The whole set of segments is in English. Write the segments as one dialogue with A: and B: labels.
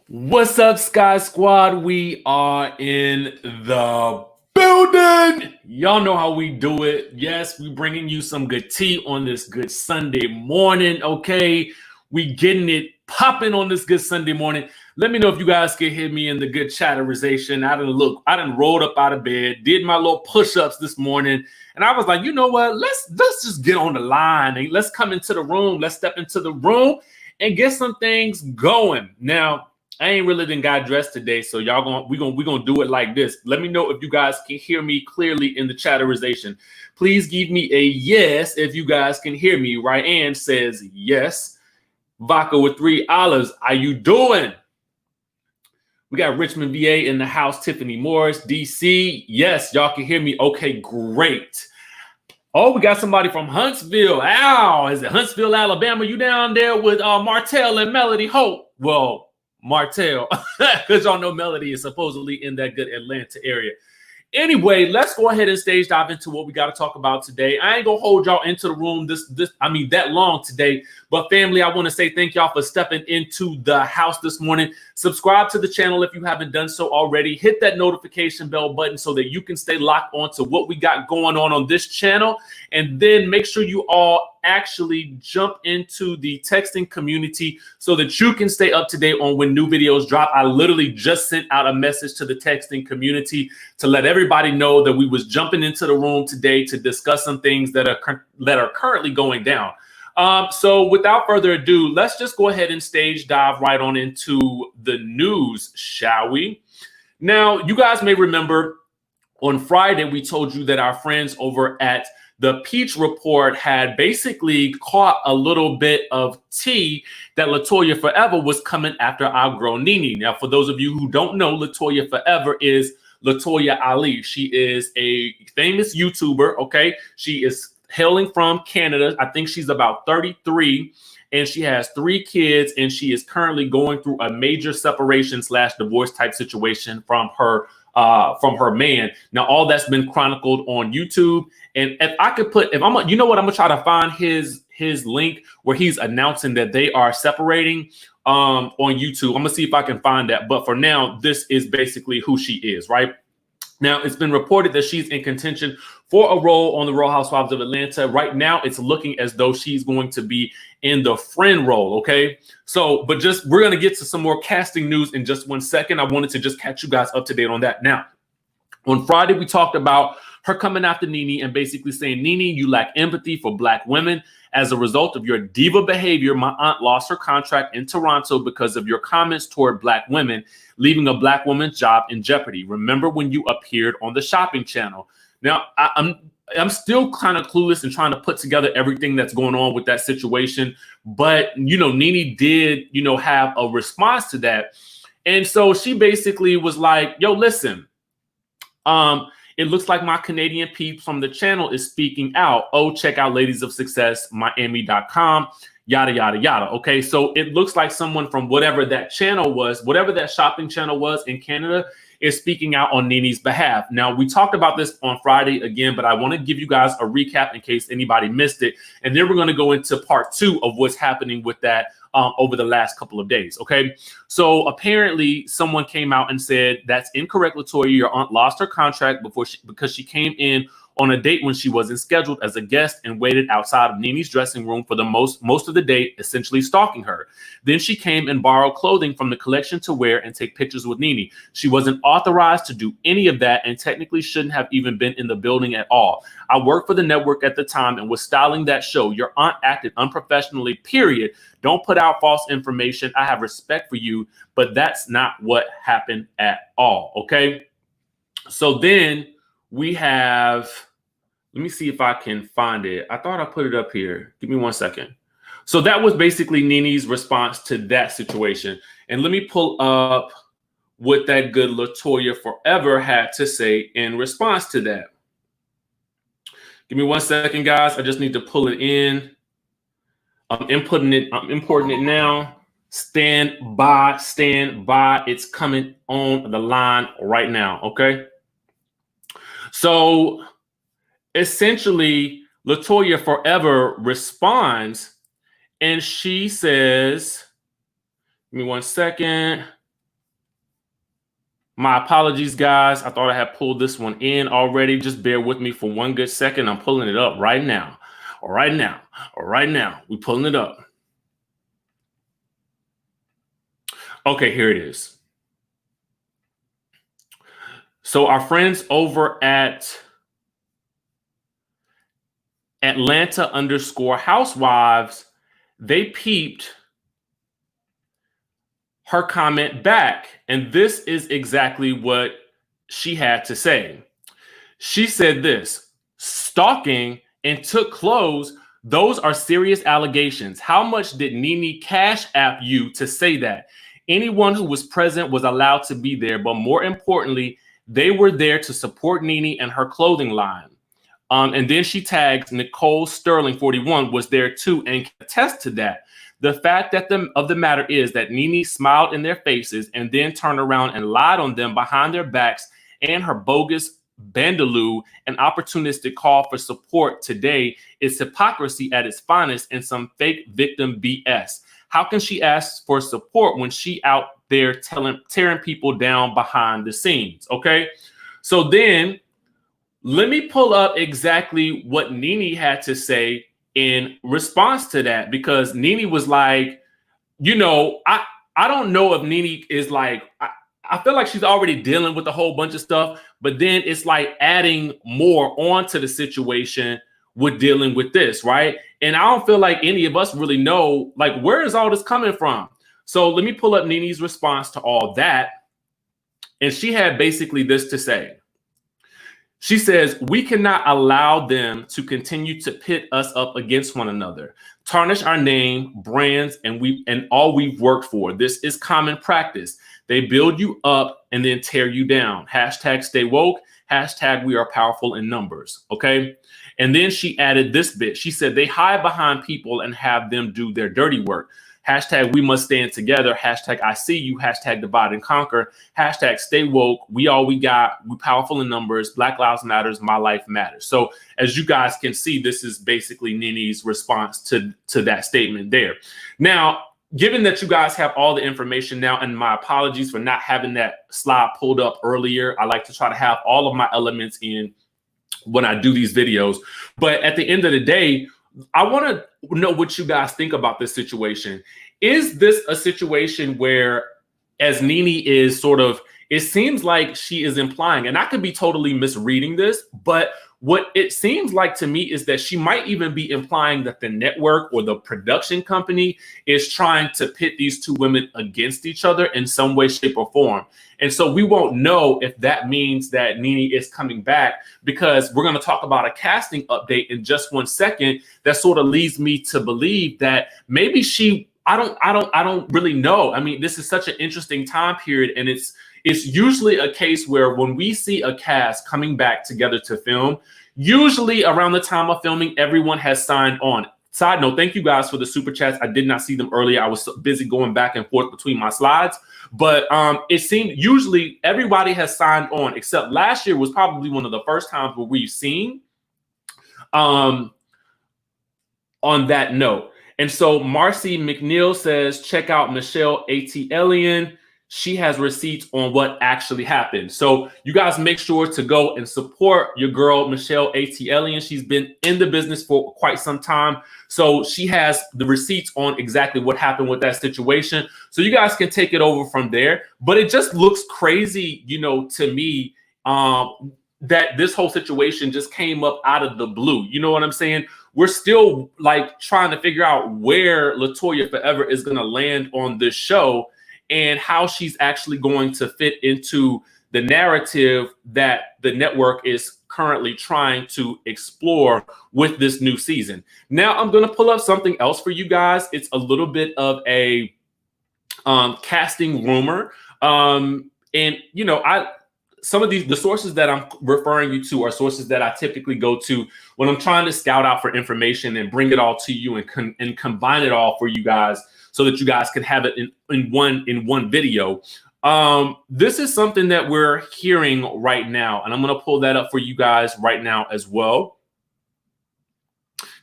A: What's up, Sky Squad? We are in the building. Y'all know how we do it. Yes, we bringing you some good tea on this good Sunday morning, okay? We getting it popping on this good Sunday morning. Let me know if you guys can hear me in the good chatterization. I done rolled up out of bed, did my little push-ups this morning, and I was like, you know what? Let's just get on the line and let's come into the room. Let's step into the room and get some things going. Now, I ain't really done got dressed today, so we gonna do it like this. Let me know if you guys can hear me clearly in the chatterization. Please give me a yes if you guys can hear me. Ryan says yes. Vodka with 3 olives. How you doing? We got Richmond, VA in the house. Tiffany Morris, DC. Yes, y'all can hear me. Okay, great. Oh, we got somebody from Huntsville. Ow, is it Huntsville, Alabama? You down there with Martell and Melody Hope? Well, Martell, because y'all know Melody is supposedly in that good Atlanta area. Anyway, let's go ahead and stage dive into what we got to talk about today. I ain't gonna hold y'all into the room that long today. But family, I want to say thank y'all for stepping into the house this morning. Subscribe to the channel if you haven't done so already. Hit that notification bell button so that you can stay locked on to what we got going on this channel. And then make sure you all actually jump into the texting community so that you can stay up to date on when new videos drop. I literally just sent out a message to the texting community to let everybody know that we was jumping into the room today to discuss some things that are currently going down. So without further ado, let's just go ahead and stage dive right on into the news, shall we? Now, you guys may remember on Friday, we told you that our friends over at the Peach Report had basically caught a little bit of tea that Latoya Forever was coming after our girl Nene. Now, for those of you who don't know, Latoya Forever is Latoya Ali. She is a famous YouTuber, okay? She is hailing from Canada. I think she's about 33, and she has 3 kids, and she is currently going through a major separation / divorce type situation from her man. Now, all that's been chronicled on YouTube. And if I could put, you know what, I'm gonna try to find his link where he's announcing that they are separating on YouTube. I'm gonna see if I can find that. But for now, this is basically who she is, right? Now, it's been reported that she's in contention for a role on the Real Housewives of Atlanta. Right now, it's looking as though she's going to be in the friend role, okay? So, but we're going to get to some more casting news in just 1 second. I wanted to just catch you guys up to date on that. Now, on Friday, we talked about her coming after Nene and basically saying, Nene, you lack empathy for Black women. As a result of your diva behavior, my aunt lost her contract in Toronto because of your comments toward Black women, leaving a Black woman's job in jeopardy. Remember when you appeared on the shopping channel? Now, I'm still kind of clueless and trying to put together everything that's going on with that situation. But, Nene did, have a response to that. And so she basically was like, yo, listen, it looks like my Canadian peeps from the channel is speaking out. Oh, check out Ladies of Success, Miami.com, yada, yada, yada. Okay, so it looks like someone from whatever that channel was, whatever that shopping channel was in Canada, is speaking out on Nene's behalf. Now, we talked about this on Friday again, but I want to give you guys a recap in case anybody missed it. And then we're going to go into part 2 of what's happening with that over the last couple of days, okay? So apparently someone came out and said, that's incorrect, Latoya. Your aunt lost her contract because she came in on a date when she wasn't scheduled as a guest and waited outside of Nene's dressing room for the most of the date, essentially stalking her. Then she came and borrowed clothing from the collection to wear and take pictures with Nene. She wasn't authorized to do any of that and technically shouldn't have even been in the building at all. I worked for the network at the time and was styling that show. Your aunt acted unprofessionally, period. Don't put out false information. I have respect for you, but that's not what happened at all, okay? So then we have, let me see if I can find it. I thought I put it up here. Give me 1 second. So that was basically Nene's response to that situation. And let me pull up what that good Latoya Forever had to say in response to that. Give me 1 second, guys. I just need to pull it in. I'm importing it now. Stand by. It's coming on the line right now, okay? So essentially, Latoya Forever responds and she says, give me 1 second. My apologies, guys. I thought I had pulled this one in already. Just bear with me for one good second. I'm pulling it up right now. Right now. Right now. We're pulling it up. Okay, here it is. So our friends over at Atlanta_Housewives, they peeped her comment back. And this is exactly what she had to say. She said this: stalking and took clothes, those are serious allegations. How much did Nene cash app you to say that? Anyone who was present was allowed to be there, but more importantly, they were there to support Nene and her clothing line. And then she tags Nicole Sterling 41 was there too and can attest to that. The fact that of the matter is that Nene smiled in their faces and then turned around and lied on them behind their backs, and her bogus bandaloo and opportunistic call for support today is hypocrisy at its finest and some fake victim BS. How can she ask for support when she out there tearing people down behind the scenes? Okay, so then let me pull up exactly what Nene had to say in response to that, because Nene was like, you know, I don't know if Nene is like, I feel like she's already dealing with a whole bunch of stuff, but then it's like adding more onto the situation with dealing with this, right? And I don't feel like any of us really know, like, where is all this coming from? So let me pull up Nene's response to all that. And she had basically this to say. She says, we cannot allow them to continue to pit us up against one another, tarnish our name, brands, and all we've worked for. This is common practice. They build you up and then tear you down. Hashtag stay woke. Hashtag we are powerful in numbers. Okay. And then she added this bit. She said they hide behind people and have them do their dirty work. Hashtag we must stand together. Hashtag I see you. Hashtag divide and conquer. Hashtag stay woke. We all we got. We powerful in numbers. Black lives matters. My life matters. So as you guys can see, this is basically Nene's response to that statement there. Now, given that you guys have all the information now, and my apologies for not having that slide pulled up earlier. I like to try to have all of my elements in when I do these videos. But at the end of the day, I want to know what you guys think about this situation. Is this a situation where, as Nene is sort of, it seems like she is implying, and I could be totally misreading this, but what it seems like to me is that she might even be implying that the network or the production company is trying to pit these two women against each other in some way, shape, or form. And so we won't know if that means that Nene is coming back, because we're going to talk about a casting update in just 1 second that sort of leads me to believe that maybe I don't really know. I mean, this is such an interesting time period, and it's usually a case where when we see a cast coming back together to film, usually around the time of filming, everyone has signed on. Side note, thank you guys for the super chats. I did not see them earlier. I was so busy going back and forth between my slides. But it seemed usually everybody has signed on, except last year was probably one of the first times where we've seen on that note. And so Marcy McNeil says, check out Michelle A.T. Elian. She has receipts on what actually happened. So you guys make sure to go and support your girl, Michelle A.T. Elian. She's been in the business for quite some time. So she has the receipts on exactly what happened with that situation. So you guys can take it over from there. But it just looks crazy, you know, to me, that this whole situation just came up out of the blue. You know what I'm saying? We're still like trying to figure out where Latoya Forever is going to land on this show and how she's actually going to fit into the narrative that the network is currently trying to explore with this new season. Now, I'm going to pull up something else for you guys. It's a little bit of a casting rumor. And, you know, some of the sources that I'm referring you to are sources that I typically go to when I'm trying to scout out for information and bring it all to you and combine it all for you guys so that you guys can have it in one video. This is something that we're hearing right now, and I'm going to pull that up for you guys right now as well.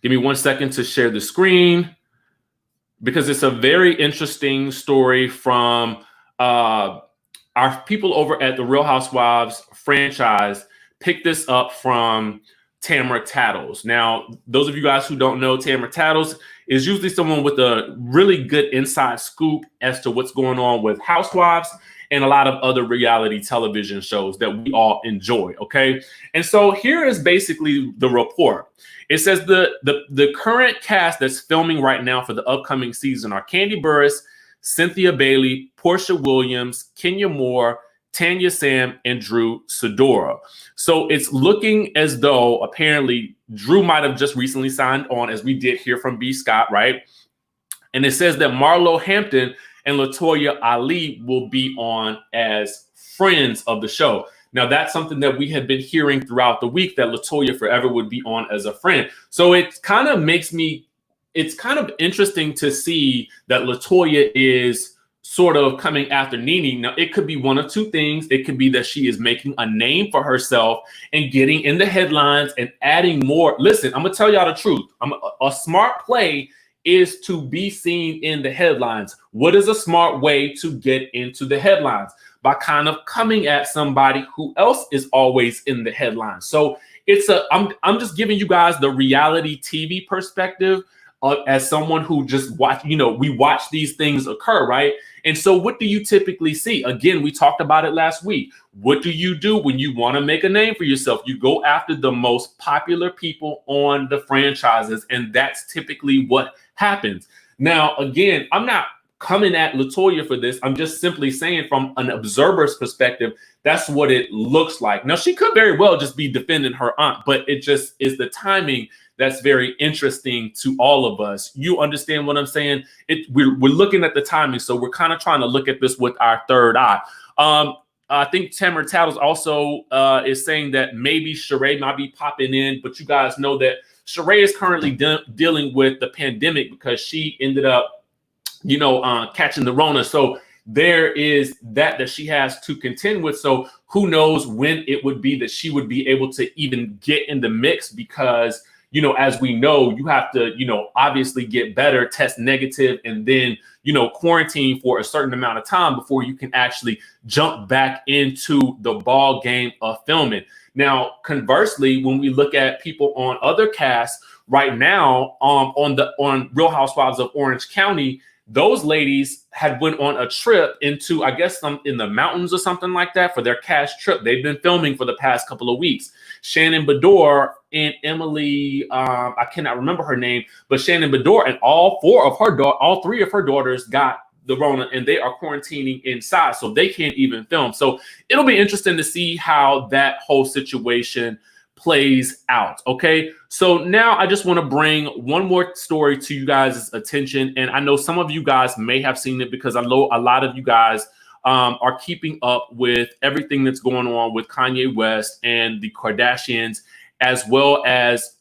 A: Give me 1 second to share the screen, because it's a very interesting story from our people over at the Real Housewives franchise picked this up from Tamara Tattles. Now, those of you guys who don't know, Tamara Tattles is usually someone with a really good inside scoop as to what's going on with Housewives and a lot of other reality television shows that we all enjoy, okay? And so here is basically the report. It says the current cast that's filming right now for the upcoming season are Kandi Burruss, Cynthia Bailey, Porsha Williams, Kenya Moore, Tanya Sam, and Drew Sidora. So it's looking as though apparently Drew might have just recently signed on, as we did hear from B. Scott, right? And it says that Marlo, Hampton, and Latoya Ali will be on as friends of the show. Now, that's something that we have been hearing throughout the week, that Latoya forever would be on as a friend. So it kind of makes me, it's kind of interesting to see that Latoya is sort of coming after Nene. Now, it could be one of two things. It could be that she is making a name for herself and getting in the headlines and adding more. Listen, I'm going to tell y'all the truth. A smart play is to be seen in the headlines. What is a smart way to get into the headlines? By kind of coming at somebody who else is always in the headlines. So I'm just giving you guys the reality TV perspective as someone who just watch, we watch these things occur, right? And so what do you typically see? Again, we talked about it last week. What do you do when you want to make a name for yourself? You go after the most popular people on the franchises, and that's typically what happens. Now, again, I'm not coming at Latoya for this. I'm just simply saying from an observer's perspective, that's what it looks like. Now, she could very well just be defending her aunt, but it just is the timing that's very interesting to all of us. You understand what I'm saying? We're looking at the timing, so we're kind of trying to look at this with our third eye. I think Tamara Tattles also is saying that maybe Sheree might be popping in, but you guys know that Sheree is currently dealing with the pandemic because she ended up, catching the Rona. So there is that she has to contend with. So who knows when it would be that she would be able to even get in the mix, because as we know, you have to, obviously get better, test negative, and then, quarantine for a certain amount of time before you can actually jump back into the ball game of filming. Now, conversely, when we look at people on other casts right now, on Real Housewives of Orange County, those ladies had went on a trip into, I guess, some in the mountains or something like that for their cast trip. They've been filming for the past couple of weeks. Shannon Bedore and Emily, I cannot remember her name, but Shannon Bedore and all three of her daughters got the Rona, and they are quarantining inside, so they can't even film. So it'll be interesting to see how that whole situation plays out. Okay, so now I just want to bring one more story to you guys' attention, and I know some of you guys may have seen it because I know a lot of you guys are keeping up with everything that's going on with Kanye West and the Kardashians, as well as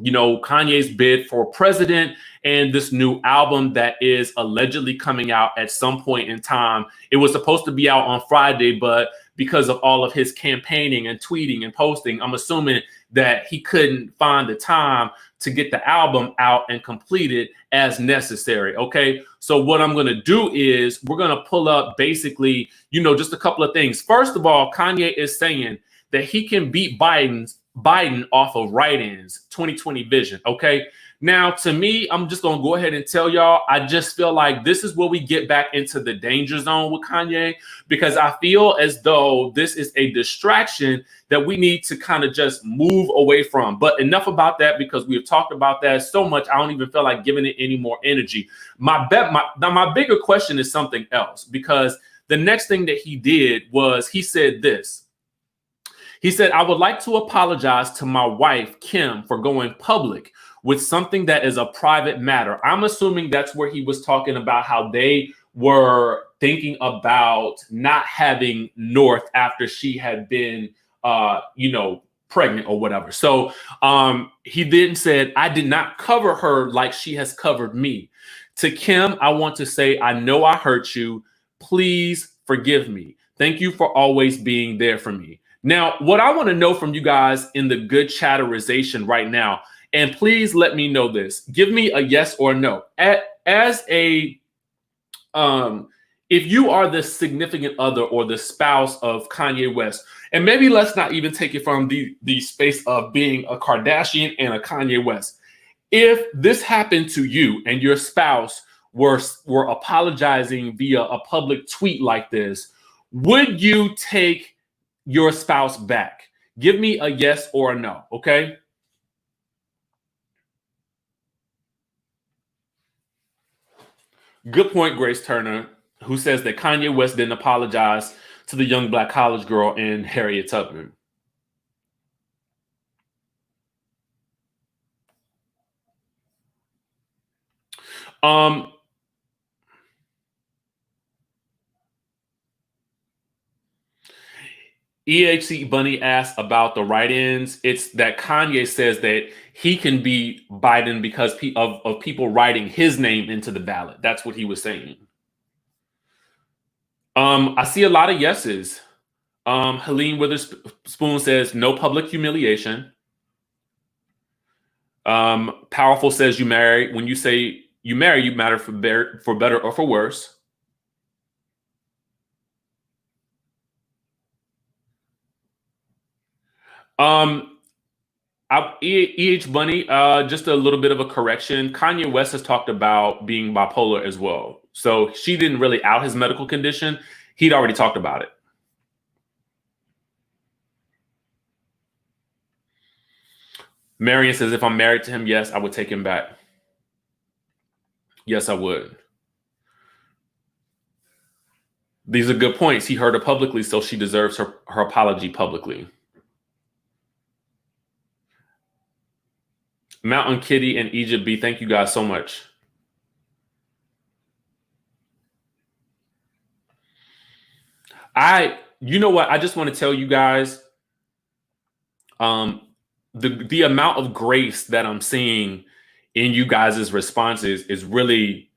A: Kanye's bid for president and this new album that is allegedly coming out at some point in time. It was supposed to be out on Friday, but because of all of his campaigning and tweeting and posting, I'm assuming that he couldn't find the time to get the album out and complete it as necessary. Okay, so what I'm going to do is we're going to pull up basically, just a couple of things. First of all, Kanye is saying that he can beat Biden off of write-ins, 2020 vision. Okay. Now, to me, I'm just going to go ahead and tell y'all, I just feel like this is where we get back into the danger zone with Kanye, because I feel as though this is a distraction that we need to kind of just move away from. But enough about that, because we have talked about that so much, I don't even feel like giving it any more energy. My bigger question is something else, because the next thing that he did was he said this. He said, I would like to apologize to my wife, Kim, for going public with something that is a private matter. I'm assuming that's where he was talking about how they were thinking about not having North after she had been, pregnant or whatever. So he then said, I did not cover her like she has covered me. To Kim, I want to say, I know I hurt you. Please forgive me. Thank you for always being there for me. Now, what I want to know from you guys in the good chatterization right now, and please let me know this. Give me a yes or no. As a if you are the significant other or the spouse of Kanye West, and maybe let's not even take it from the space of being a Kardashian and a Kanye West. If this happened to you and your spouse were apologizing via a public tweet like this, would you take your spouse back? Give me a yes or a no, okay? Good point, Grace Turner, who says that Kanye West didn't apologize to the young black college girl and Harriet Tubman. EHC Bunny asked about the write-ins. It's that Kanye says that he can be Biden because of people writing his name into the ballot. That's what he was saying. I see a lot of yeses. Helene Witherspoon says no public humiliation. Powerful says you marry. When you say you marry, you matter for better or for worse. Bunny, just a little bit of a correction. Kanye West has talked about being bipolar as well. So she didn't really out his medical condition. He'd already talked about it. Marion says, if I'm married to him, yes, I would take him back. Yes, I would. These are good points. He heard her publicly, so she deserves her apology publicly. Mountain Kitty and Egypt B, thank you guys so much. You know what? I just want to tell you guys, the amount of grace that I'm seeing in you guys' responses is really,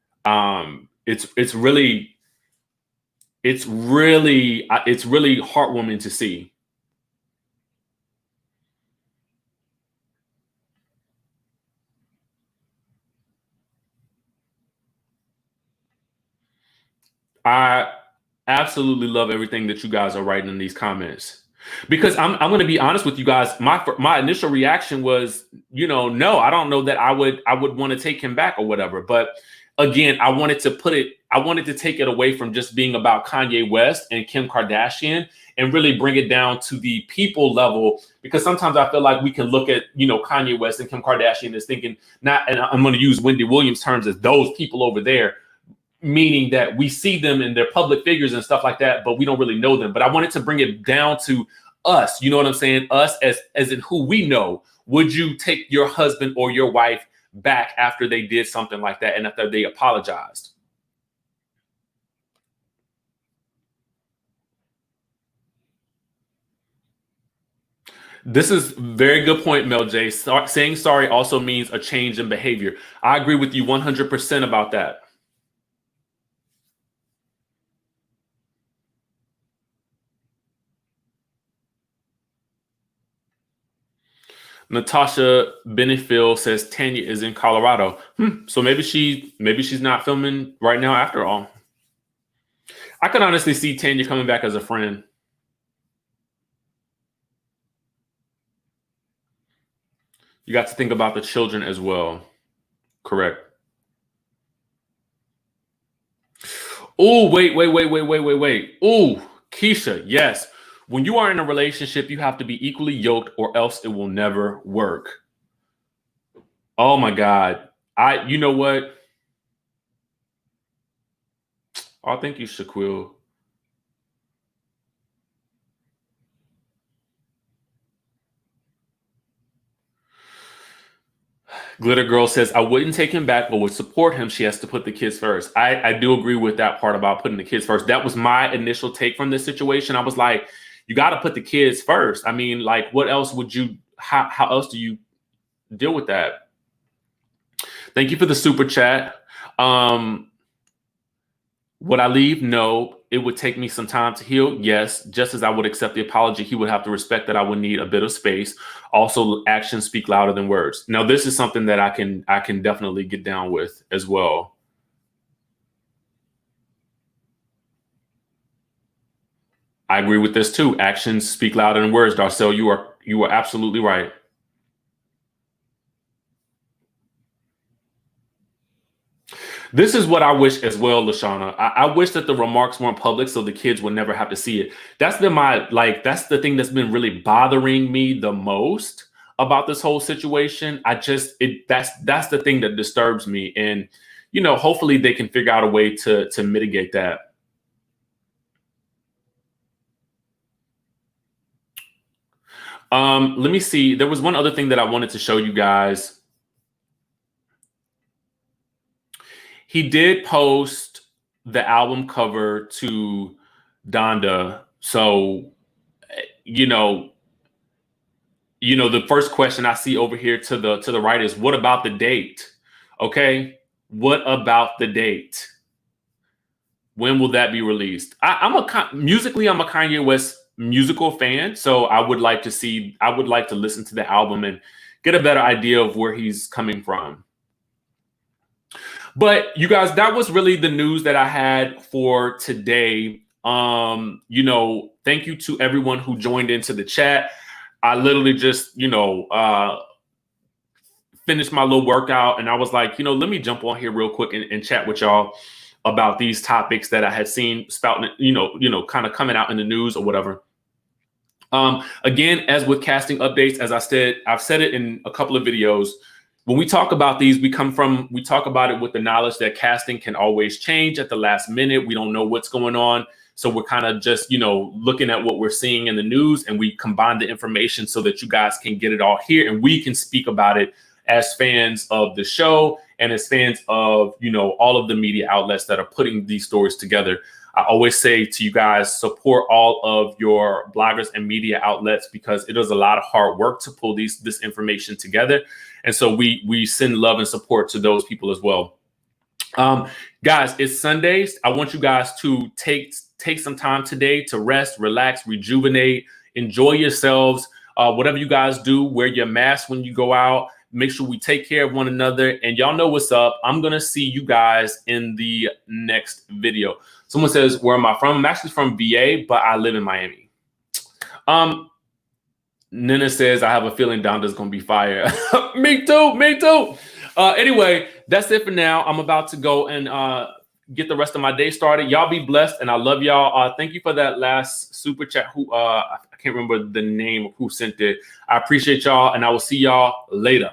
A: it's really heartwarming to see. I absolutely love everything that you guys are writing in these comments, because I'm going to be honest with you guys. My initial reaction was, no, I don't know that I would want to take him back or whatever. But again, I wanted to take it away from just being about Kanye West and Kim Kardashian and really bring it down to the people level, because sometimes I feel like we can look at, Kanye West and Kim Kardashian as thinking, not, and I'm going to use Wendy Williams terms, as those people over there, meaning that we see them and they're public figures and stuff like that, but we don't really know them. But I wanted to bring it down to us. You know what I'm saying? Us as in who we know. Would you take your husband or your wife back after they did something like that and after they apologized? This is a very good point, Mel J. Saying sorry also means a change in behavior. I agree with you 100% about that. Natasha Benefield says Tanya is in Colorado. So maybe she's not filming right now after all. I could honestly see Tanya coming back as a friend. You got to think about the children as well. Correct. Oh, wait. Oh, Keisha, yes. When you are in a relationship, you have to be equally yoked or else it will never work. Oh my God. You know what? Oh, thank you, Shaquille. Glitter Girl says, I wouldn't take him back, but would support him. She has to put the kids first. I do agree with that part about putting the kids first. That was my initial take from this situation. I was like, you got to put the kids first. I mean, like, what else would you, how else do you deal with that? Thank you for the super chat. Would I leave? No. It would take me some time to heal. Yes. Just as I would accept the apology, he would have to respect that I would need a bit of space. Also, actions speak louder than words. Now, this is something that I can definitely get down with as well. I agree with this too. Actions speak louder than words, Darcel. You are absolutely right. This is what I wish as well, Lashana. I wish that the remarks weren't public so the kids would never have to see it. That's been that's the thing that's been really bothering me the most about this whole situation. That's the thing that disturbs me. And, hopefully they can figure out a way to mitigate that. Let me see. There was one other thing that I wanted to show you guys. He did post the album cover to Donda. So, the first question I see over here to the right is, what about the date? Okay. What about the date? When will that be released? Musically, I'm a Kanye West musical fan. So I would like to listen to the album and get a better idea of where he's coming from. But you guys, that was really the news that I had for today. Thank you to everyone who joined into the chat. I literally just, finished my little workout and I was like, let me jump on here real quick and chat with y'all about these topics that I had seen spouting, kind of coming out in the news or whatever. Again, as with casting updates, as I've said it in a couple of videos. When we talk about these, we talk about it with the knowledge that casting can always change at the last minute. We don't know what's going on. So we're kind of just, looking at what we're seeing in the news, and we combine the information so that you guys can get it all here and we can speak about it as fans of the show and as fans of, all of the media outlets that are putting these stories together. I always say to you guys, support all of your bloggers and media outlets because it is a lot of hard work to pull this information together. And so we send love and support to those people as well. Guys, it's Sundays. I want you guys to take some time today to rest, relax, rejuvenate, enjoy yourselves. Whatever you guys do, wear your mask when you go out. Make sure we take care of one another. And y'all know what's up. I'm going to see you guys in the next video. Someone says, where am I from? I'm actually from VA, but I live in Miami. Nene says, I have a feeling Donda's going to be fire. Me too. Anyway, that's it for now. I'm about to go and get the rest of my day started. Y'all be blessed, and I love y'all. Thank you for that last super chat. I can't remember the name of who sent it. I appreciate y'all, and I will see y'all later.